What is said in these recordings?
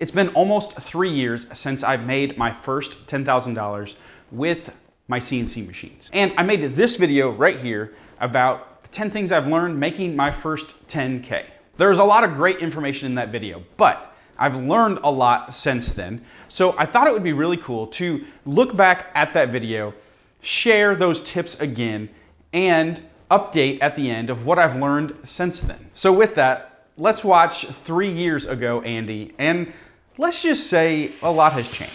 It's been almost 3 years since I've made my first $10,000 with my CNC machines. And I made this video right here about the 10 things I've learned making my first 10K. There's a lot of great information in that video, but I've learned a lot since then. So I thought it would be really cool to look back at that video, share those tips again, and update at the end of what I've learned since then. So with that, let's watch 3 years ago, Andy, and let's just say a lot has changed.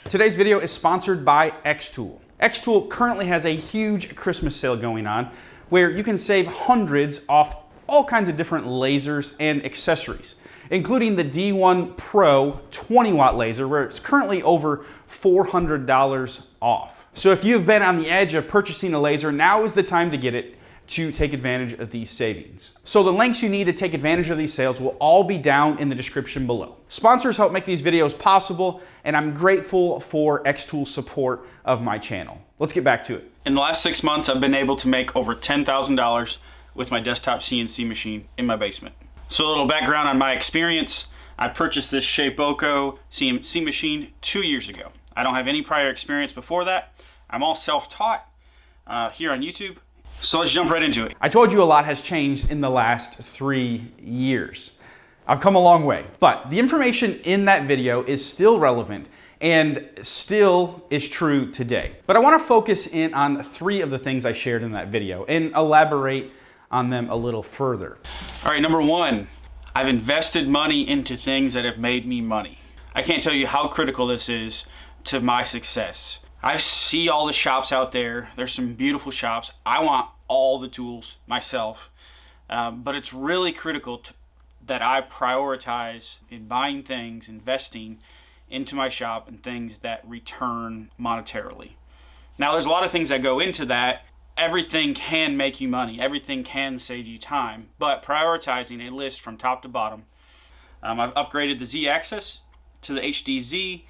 Today's video is sponsored by Xtool. Xtool currently has a huge Christmas sale going on where you can save hundreds off all kinds of different lasers and accessories, including the D1 Pro 20-watt laser where it's currently over $400 off. So if you've been on the edge of purchasing a laser, now is the time to get it to take advantage of these savings. So the links you need to take advantage of these sales will all be down in the description below. Sponsors help make these videos possible, and I'm grateful for Xtool's support of my channel. Let's get back to it. In the last 6 months, I've been able to make over $10,000 with my desktop CNC machine in my basement. So a little background on my experience. I purchased this Shapeoko CNC machine 2 years ago. I don't have any prior experience before that. I'm all self-taught here on YouTube. So let's jump right into it. I told you a lot has changed in the last 3 years. I've come a long way, but the information in that video is still relevant and still is true today. But I want to focus in on 3 of the things I shared in that video and elaborate on them a little further. All right, number 1, I've invested money into things that have made me money. I can't tell you how critical this is to my success. I see all the shops out there. There's some beautiful shops. I want all the tools myself, but it's really critical that I prioritize in buying things, investing into my shop and things that return monetarily. Now, there's a lot of things that go into that. Everything can make you money. Everything can save you time, but prioritizing a list from top to bottom. I've upgraded the Z-axis to the HDZ.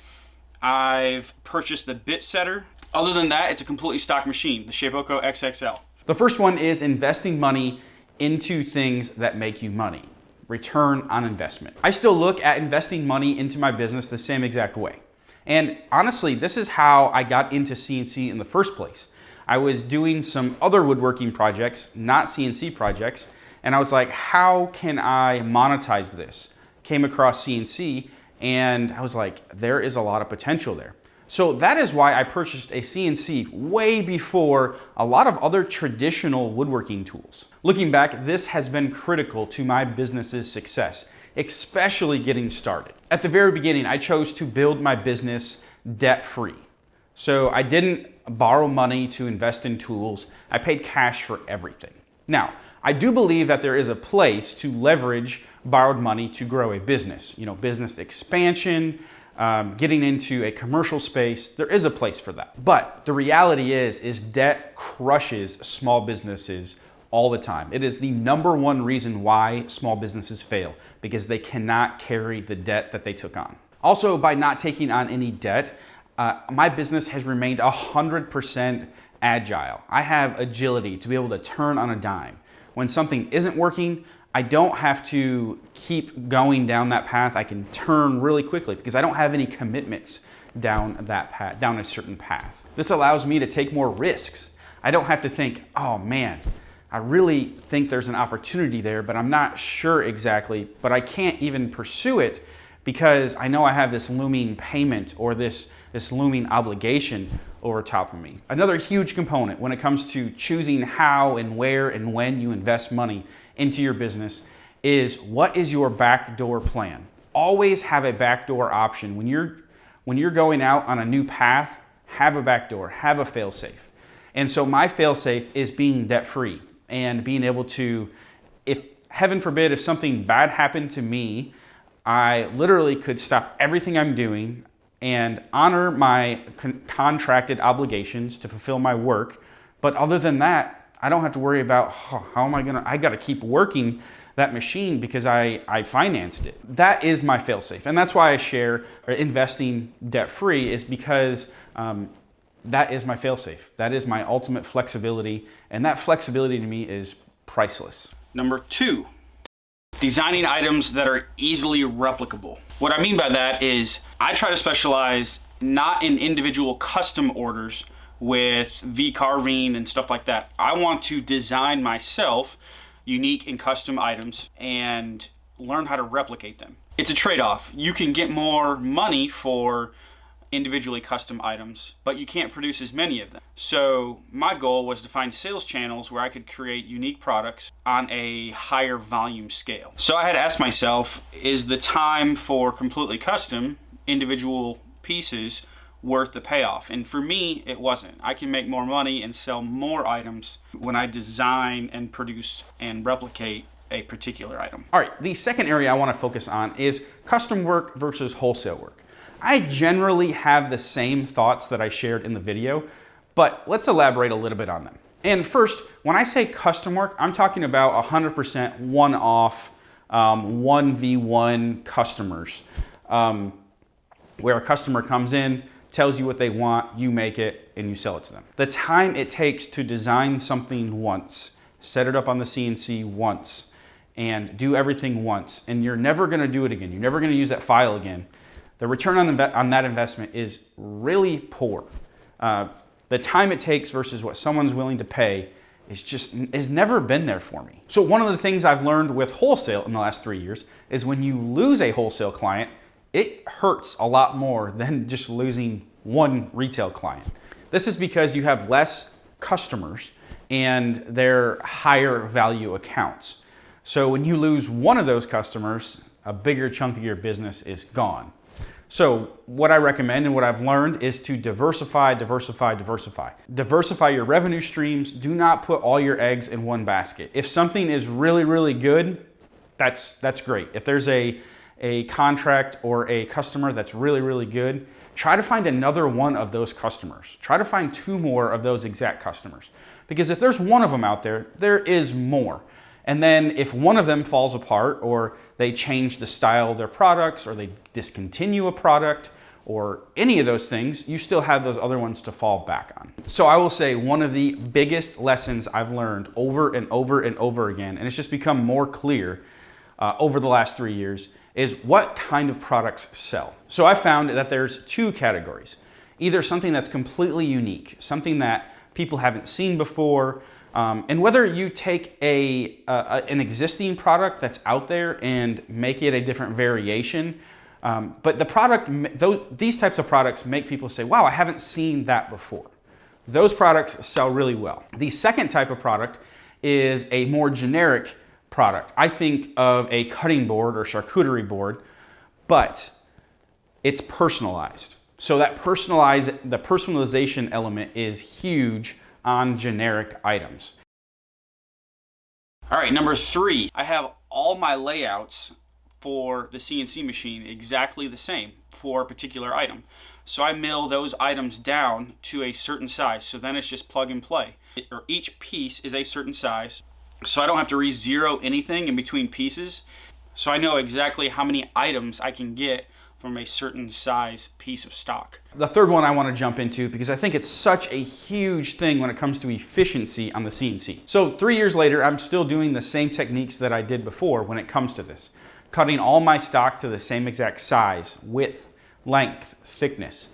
I've purchased the bit setter. Other than that, it's a completely stock machine, the Shapeoko XXL. The first one is investing money into things that make you money. Return on investment. I still look at investing money into my business the same exact way. And honestly, this is how I got into CNC in the first place. I was doing some other woodworking projects, not CNC projects, and I was like, how can I monetize this? Came across CNC, and I was like, there is a lot of potential there. So that is why I purchased a CNC way before a lot of other traditional woodworking tools. Looking back, this has been critical to my business's success, especially getting started. At the very beginning, I chose to build my business debt-free. So I didn't borrow money to invest in tools. I paid cash for everything. Now, I do believe that there is a place to leverage borrowed money to grow a business. You know, business expansion, getting into a commercial space, there is a place for that. But the reality is debt crushes small businesses all the time. It is the #1 reason why small businesses fail, because they cannot carry the debt that they took on. Also, by not taking on any debt, my business has remained 100% agile. I have agility to be able to turn on a dime. When something isn't working, I don't have to keep going down that path. I can turn really quickly because I don't have any commitments down that path, down a certain path. This allows me to take more risks. I don't have to think, oh man, I really think there's an opportunity there, but I'm not sure exactly, but I can't even pursue it because I know I have this looming payment or this looming obligation over top of me. Another huge component when it comes to choosing how and where and when you invest money into your business is, what is your backdoor plan? Always have a backdoor option. When you're going out on a new path, have a backdoor, have a fail-safe. And so my fail-safe is being debt-free and being able to, if heaven forbid, if something bad happened to me, I literally could stop everything I'm doing and honor my contracted obligations to fulfill my work. But other than that, I don't have to worry about how am I got to keep working that machine because I financed it. That is my fail-safe. And that's why I share investing debt-free, is because that is my fail-safe. That is my ultimate flexibility. And that flexibility to me is priceless. Number 2, Designing items that are easily replicable. What I mean by that is I try to specialize not in individual custom orders with V-carving and stuff like that. I want to design myself unique and custom items and learn how to replicate them. It's a trade-off. You can get more money for individually custom items, but you can't produce as many of them. So my goal was to find sales channels where I could create unique products on a higher volume scale. So I had asked myself, is the time for completely custom individual pieces worth the payoff? And for me, it wasn't. I can make more money and sell more items when I design and produce and replicate a particular item. All right, the second area I want to focus on is custom work versus wholesale work. I generally have the same thoughts that I shared in the video, but let's elaborate a little bit on them. And first, when I say custom work, I'm talking about 100% one-off, 1v1 customers, where a customer comes in, tells you what they want, you make it, and you sell it to them. The time it takes to design something once, set it up on the CNC once, and do everything once, and you're never gonna do it again, you're never gonna use that file again, the return on that investment is really poor. The time it takes versus what someone's willing to pay has never been there for me. So one of the things I've learned with wholesale in the last 3 years is when you lose a wholesale client, it hurts a lot more than just losing one retail client. This is because you have less customers and they're higher value accounts. So when you lose one of those customers, a bigger chunk of your business is gone. So what I recommend and what I've learned is to diversify. Diversify your revenue streams. Do not put all your eggs in one basket. If something is really, really good, that's great. If there's a contract or a customer that's really, really good, try to find another one of those customers. Try to find 2 more of those exact customers. Because if there's one of them out there, there is more. And then if one of them falls apart or they change the style of their products or they discontinue a product or any of those things, you still have those other ones to fall back on. So I will say one of the biggest lessons I've learned over and over and over again, and it's just become more clear over the last 3 years, is what kind of products sell. So I found that there's 2 categories. Either something that's completely unique, something that people haven't seen before, and whether you take an existing product that's out there and make it a different variation, but the product, these types of products make people say, wow, I haven't seen that before. Those products sell really well. The second type of product is a more generic product. I think of a cutting board or charcuterie board, but it's personalized. So that the personalization element is huge on generic items. All right, number 3, I have all my layouts for the CNC machine exactly the same for a particular item. So I mill those items down to a certain size, so then it's just plug and play. Each piece is a certain size, so I don't have to re-zero anything in between pieces. So I know exactly how many items I can get from a certain size piece of stock. The third one I want to jump into because I think it's such a huge thing when it comes to efficiency on the CNC. So 3 years later, I'm still doing the same techniques that I did before when it comes to this. Cutting all my stock to the same exact size, width, length, thickness.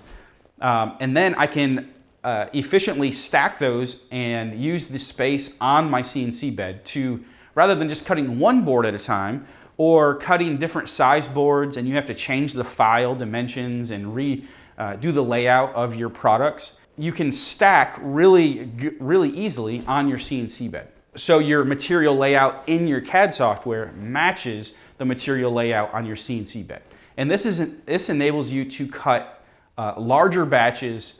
And then I can efficiently stack those and use the space on my CNC bed to, rather than just cutting one board at a time, or cutting different size boards and you have to change the file dimensions and do the layout of your products, you can stack really easily on your CNC bed. So your material layout in your CAD software matches the material layout on your CNC bed. And this enables you to cut larger batches,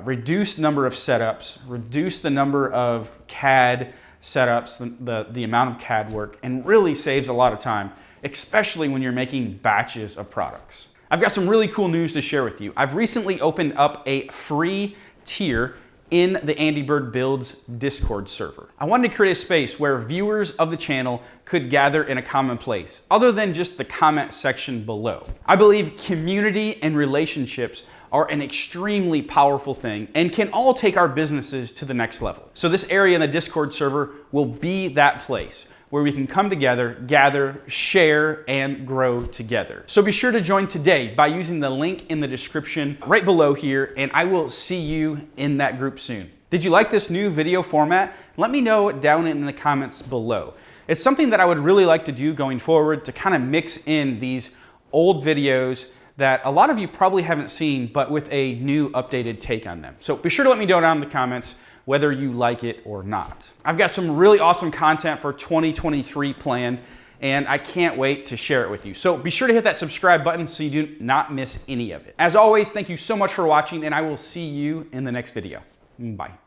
reduce number of setups, reduce the number of CAD setups, the amount of CAD work, and really saves a lot of time, especially when you're making batches of products. I've got some really cool news to share with you. I've recently opened up a free tier in the andybirdbuilds Discord server. I wanted to create a space where viewers of the channel could gather in a common place, other than just the comment section below. I believe community and relationships are an extremely powerful thing and can all take our businesses to the next level. So this area in the Discord server will be that place where we can come together, gather, share, and grow together. So be sure to join today by using the link in the description right below here, and I will see you in that group soon. Did you like this new video format? Let me know down in the comments below. It's something that I would really like to do going forward, to kind of mix in these old videos that a lot of you probably haven't seen, but with a new updated take on them. So be sure to let me know down in the comments whether you like it or not. I've got some really awesome content for 2023 planned, and I can't wait to share it with you. So be sure to hit that subscribe button so you do not miss any of it. As always, thank you so much for watching, and I will see you in the next video. Bye.